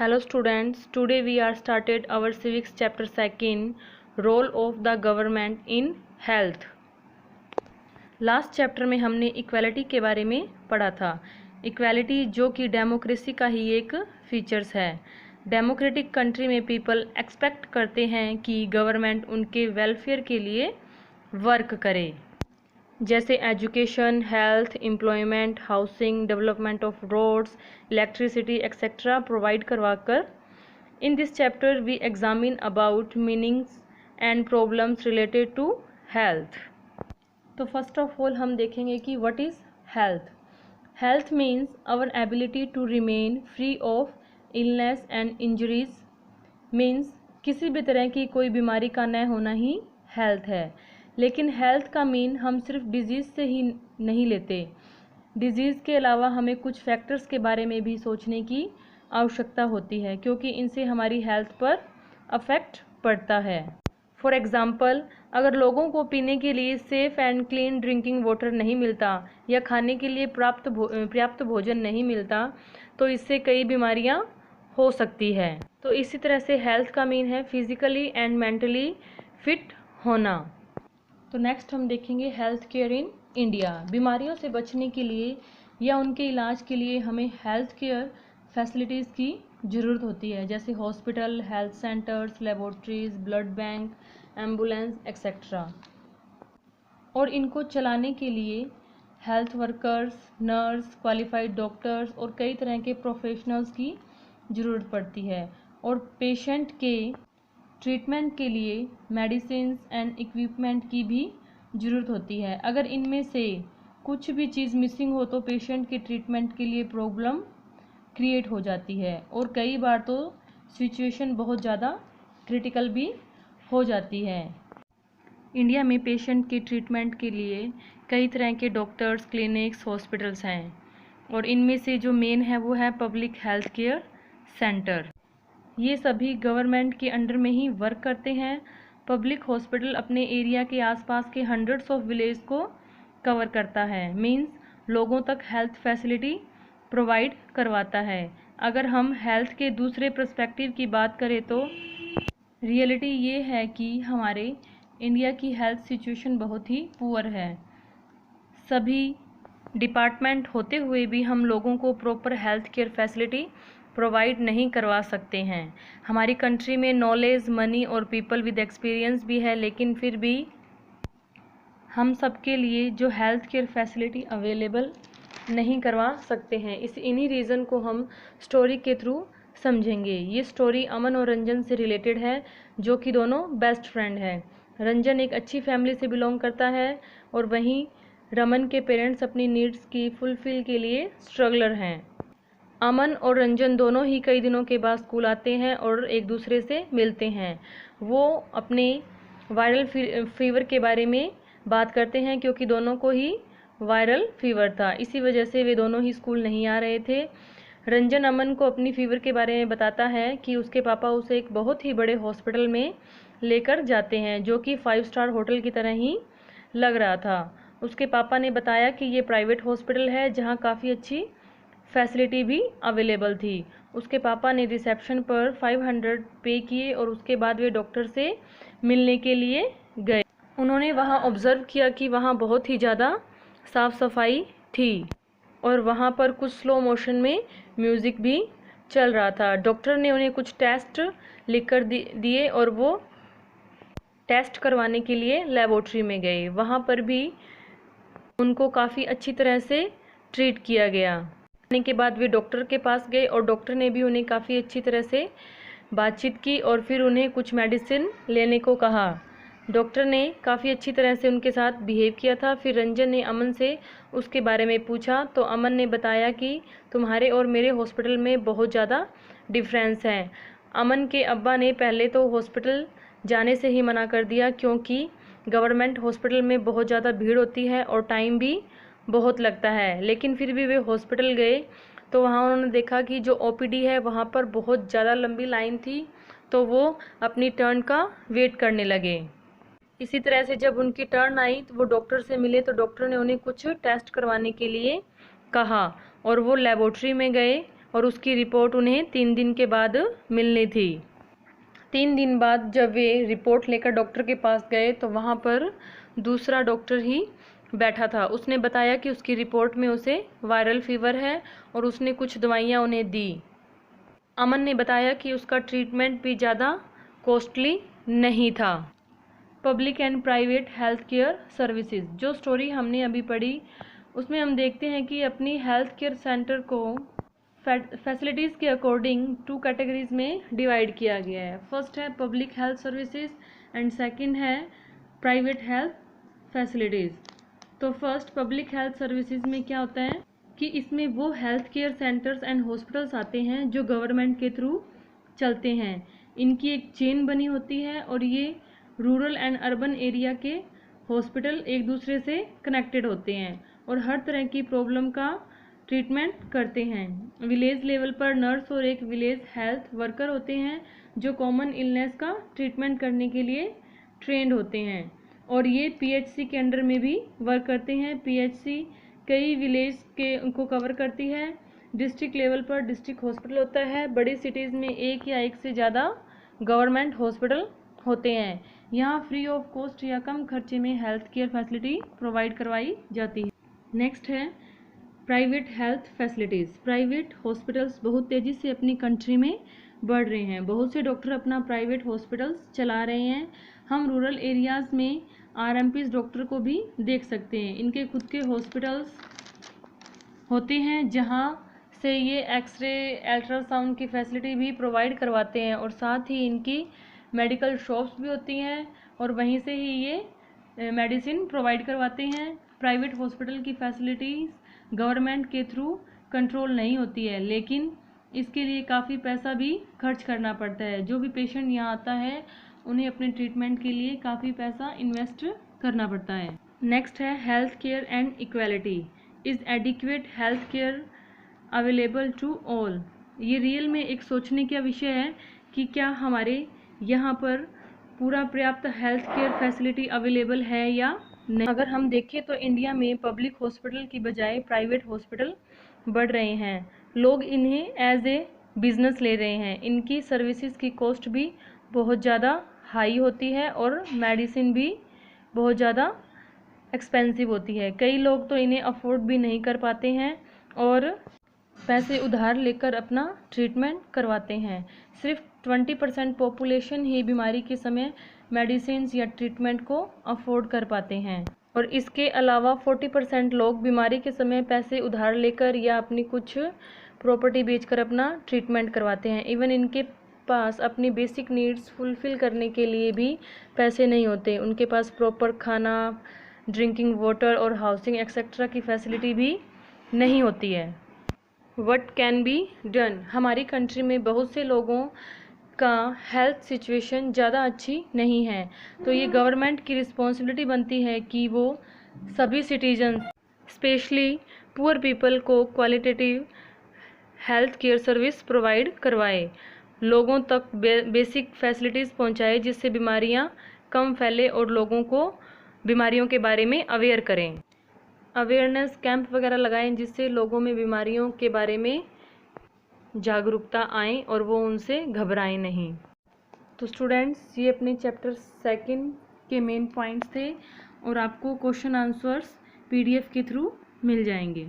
Hello students, today we are started our civics chapter 2, role of the government in health. Last chapter में हमने equality के बारे में पढ़ा था। इक्वालिटी जो कि डेमोक्रेसी का ही एक फीचर्स है। डेमोक्रेटिक कंट्री में पीपल एक्सपेक्ट करते हैं कि गवर्नमेंट उनके वेलफेयर के लिए वर्क करे, जैसे education, health, employment, housing, development of roads, electricity etcetera provide करवाकर। In this chapter we examine about meanings and problems related to health. तो फर्स्ट ऑफ ऑल हम देखेंगे कि what is health. Health means our ability to remain free of illness and injuries. Means किसी भी तरह की कोई बीमारी का न होना ही हेल्थ है। लेकिन हेल्थ का मीन हम सिर्फ डिजीज़ से ही नहीं लेते। डिजीज़ के अलावा हमें कुछ फैक्टर्स के बारे में भी सोचने की आवश्यकता होती है, क्योंकि इनसे हमारी हेल्थ पर अफेक्ट पड़ता है। फॉर एग्ज़ाम्पल, अगर लोगों को पीने के लिए safe and clean drinking water नहीं मिलता या खाने के लिए पर्याप्त भोजन नहीं मिलता, तो इससे कई बीमारियां हो सकती है। तो इसी तरह से हेल्थ का मीन है फिज़िकली एंड मेंटली फिट होना। तो नेक्स्ट हम देखेंगे हेल्थ केयर इन इंडिया। बीमारियों से बचने के लिए या उनके इलाज के लिए हमें हेल्थ केयर फैसिलिटीज़ की ज़रूरत होती है, जैसे hospital, health centres, laboratories, blood bank, ambulance etcetera. और इनको चलाने के लिए health workers, nurse, qualified doctors और कई तरह के प्रोफेशनल्स की ज़रूरत पड़ती है। और पेशेंट के ट्रीटमेंट के लिए मेडिसिन एंड इक्विपमेंट की भी ज़रूरत होती है। अगर इनमें से कुछ भी चीज़ मिसिंग हो तो पेशेंट के ट्रीटमेंट के लिए प्रॉब्लम क्रिएट हो जाती है, और कई बार तो सिचुएशन बहुत ज़्यादा क्रिटिकल भी हो जाती है। इंडिया में पेशेंट के ट्रीटमेंट के लिए कई तरह के डॉक्टर्स, क्लिनिक्स, हॉस्पिटल्स हैं, और इनमें से जो मेन है वो है पब्लिक हेल्थ केयर सेंटर। ये सभी गवर्नमेंट के अंडर में ही वर्क करते हैं। पब्लिक हॉस्पिटल अपने एरिया के आसपास के हंड्रेड्स ऑफ विलेज को कवर करता है। मींस लोगों तक हेल्थ फैसिलिटी प्रोवाइड करवाता है। अगर हम हेल्थ के दूसरे पर्सपेक्टिव की बात करें तो रियलिटी ये है कि हमारे इंडिया की हेल्थ सिचुएशन बहुत ही पुअर है। सभी डिपार्टमेंट होते हुए भी हम लोगों को proper health care facility provide नहीं करवा सकते हैं। हमारी कंट्री में नॉलेज, मनी और पीपल विद एक्सपीरियंस भी है, लेकिन फिर भी हम सबके लिए जो हेल्थ केयर फैसिलिटी अवेलेबल नहीं करवा सकते हैं। इन्हीं रीज़न को हम स्टोरी के थ्रू समझेंगे। ये स्टोरी अमन और रंजन से रिलेटेड है, जो कि दोनों बेस्ट फ्रेंड हैं। रंजन एक अच्छी फैमिली से बिलोंग करता है, और वहीं रमन के पेरेंट्स अपनी नीड्स की फुलफिल के लिए स्ट्रगलर हैं। अमन और रंजन दोनों ही कई दिनों के बाद स्कूल आते हैं और एक दूसरे से मिलते हैं। वो अपने वायरल फीवर के बारे में बात करते हैं, क्योंकि दोनों को ही वायरल फीवर था। इसी वजह से वे दोनों ही स्कूल नहीं आ रहे थे। रंजन अमन को अपनी फीवर के बारे में बताता है कि उसके पापा उसे एक बहुत ही बड़े हॉस्पिटल में लेकर जाते हैं, जो कि 5 स्टार होटल की तरह ही लग रहा था। उसके पापा ने बताया कि ये प्राइवेट हॉस्पिटल है, जहाँ काफ़ी अच्छी फैसिलिटी भी अवेलेबल थी। उसके पापा ने रिसेप्शन पर 500 पे किए और उसके बाद वे डॉक्टर से मिलने के लिए गए। उन्होंने वहां ऑब्ज़र्व किया कि वहां बहुत ही ज़्यादा साफ़ सफाई थी, और वहां पर कुछ स्लो मोशन में म्यूज़िक भी चल रहा था। डॉक्टर ने उन्हें कुछ टेस्ट लिख कर दिए और वो टेस्ट करवाने के लिए लेबोरेटरी में गए। वहाँ पर भी उनको काफ़ी अच्छी तरह से ट्रीट किया गया। के बाद वे डॉक्टर के पास गए, और डॉक्टर ने भी उन्हें काफ़ी अच्छी तरह से बातचीत की और फिर उन्हें कुछ मेडिसिन लेने को कहा। डॉक्टर ने काफ़ी अच्छी तरह से उनके साथ बिहेव किया था। फिर रंजन ने अमन से उसके बारे में पूछा, तो अमन ने बताया कि तुम्हारे और मेरे हॉस्पिटल में बहुत ज़्यादा डिफरेंस है। अमन के अब्बा ने पहले तो हॉस्पिटल जाने से ही मना कर दिया, क्योंकि गवर्नमेंट हॉस्पिटल में बहुत ज़्यादा भीड़ होती है और टाइम भी बहुत लगता है। लेकिन फिर भी वे हॉस्पिटल गए तो वहाँ उन्होंने देखा कि जो ओपीडी है वहाँ पर बहुत ज़्यादा लंबी लाइन थी, तो वो अपनी टर्न का वेट करने लगे। इसी तरह से जब उनकी टर्न आई तो वो डॉक्टर से मिले, तो डॉक्टर ने उन्हें कुछ टेस्ट करवाने के लिए कहा, और वो लेबोरेटरी में गए। और उसकी रिपोर्ट उन्हें 3 दिन के बाद मिलनी थी। 3 दिन बाद जब वे रिपोर्ट लेकर डॉक्टर के पास गए तो वहाँ पर दूसरा डॉक्टर ही बैठा था। उसने बताया कि उसकी रिपोर्ट में उसे वायरल फीवर है और उसने कुछ दवाइयाँ उन्हें दी। अमन ने बताया कि उसका ट्रीटमेंट भी ज़्यादा कॉस्टली नहीं था। Public and private health care services, जो स्टोरी हमने अभी पढ़ी उसमें हम देखते हैं कि अपनी हेल्थ केयर सेंटर को फैसिलिटीज़ के अकॉर्डिंग 2 कैटेगरीज में डिवाइड किया गया है। फर्स्ट है public health services and second है प्राइवेट हेल्थ फैसिलिटीज़। तो फर्स्ट पब्लिक हेल्थ सर्विसेज में क्या होता है कि इसमें वो health care centres and hospitals आते हैं जो गवर्नमेंट के थ्रू चलते हैं। इनकी एक चेन बनी होती है और ये रूरल एंड अर्बन एरिया के हॉस्पिटल एक दूसरे से कनेक्टेड होते हैं और हर तरह की प्रॉब्लम का ट्रीटमेंट करते हैं। विलेज लेवल पर नर्स और एक विलेज हेल्थ वर्कर होते हैं जो कॉमन इलनेस का ट्रीटमेंट करने के लिए ट्रेंड होते हैं और ये पीएचसी के अंडर में भी वर्क करते हैं। पीएचसी कई विलेज के को कवर करती है। डिस्ट्रिक्ट लेवल पर डिस्ट्रिक्ट हॉस्पिटल होता है। बड़ी सिटीज़ में एक या एक से ज़्यादा गवर्नमेंट हॉस्पिटल होते हैं। यहाँ फ्री ऑफ कॉस्ट या कम खर्चे में हेल्थ केयर फैसिलिटी प्रोवाइड करवाई जाती है। नेक्स्ट है private health facilities. Private hospitals बहुत तेज़ी से अपनी कंट्री में बढ़ रहे हैं। बहुत से डॉक्टर अपना प्राइवेट हॉस्पिटल्स चला रहे हैं। हम रूरल एरियाज़ में आरएमपीज़ डॉक्टर को भी देख सकते हैं। इनके खुद के हॉस्पिटल्स होते हैं जहाँ से ये एक्सरे अल्ट्रासाउंड की फैसिलिटी भी प्रोवाइड करवाते हैं और साथ ही इनकी मेडिकल शॉप्स भी होती हैं और वहीं से ही ये मेडिसिन प्रोवाइड करवाते हैं। प्राइवेट हॉस्पिटल की फैसिलिटीज़ गवर्नमेंट के थ्रू कंट्रोल नहीं होती है, लेकिन इसके लिए काफ़ी पैसा भी खर्च करना पड़ता है। जो भी पेशेंट यहाँ आता है उन्हें अपने ट्रीटमेंट के लिए काफ़ी पैसा इन्वेस्ट करना पड़ता है। नेक्स्ट है health care and equality. Is adequate health care available to all. ये रियल में एक सोचने का विषय है कि क्या हमारे यहाँ पर पूरा पर्याप्त हेल्थ केयर फैसिलिटी अवेलेबल है या नहीं। अगर हम देखें तो इंडिया में पब्लिक हॉस्पिटल की बजाय प्राइवेट हॉस्पिटल बढ़ रहे हैं। लोग इन्हें एज ए बिजनेस ले रहे हैं। इनकी सर्विसेज की कॉस्ट भी बहुत ज़्यादा हाई होती है और मेडिसिन भी बहुत ज़्यादा एक्सपेंसिव होती है। कई लोग तो इन्हें अफोर्ड भी नहीं कर पाते हैं और पैसे उधार लेकर अपना ट्रीटमेंट करवाते हैं। सिर्फ 20% पॉपुलेशन ही बीमारी के समय मेडिसिन या ट्रीटमेंट को अफोर्ड कर पाते हैं और इसके अलावा 40% लोग बीमारी के समय पैसे उधार लेकर या अपनी कुछ प्रॉपर्टी बेचकर अपना ट्रीटमेंट करवाते हैं। इवन इनके पास अपनी बेसिक नीड्स फुलफ़िल करने के लिए भी पैसे नहीं होते। उनके पास प्रॉपर खाना, ड्रिंकिंग वाटर और हाउसिंग एक्सेट्रा की फैसिलिटी भी नहीं होती है। What can be done. हमारी कंट्री में बहुत से लोगों का हेल्थ सिचुएशन ज़्यादा अच्छी नहीं है, तो ये गवर्नमेंट की रिस्पॉन्सिबिलिटी बनती है कि वो सभी सिटीजन स्पेशली पुअर पीपल को qualitative health care service provide करवाए, लोगों तक बेसिक फैसिलिटीज़ पहुंचाए जिससे बीमारियां कम फैले और लोगों को बीमारियों के बारे में अवेयर करें। अवेयरनेस कैंप वगैरह लगाएं जिससे लोगों में बीमारियों के बारे में जागरूकता आए और वो उनसे घबराएं नहीं। तो स्टूडेंट्स, ये अपने चैप्टर 2 के मेन पॉइंट्स थे और आपको क्वेश्चन आंसर्स पीडीएफ के थ्रू मिल जाएंगे।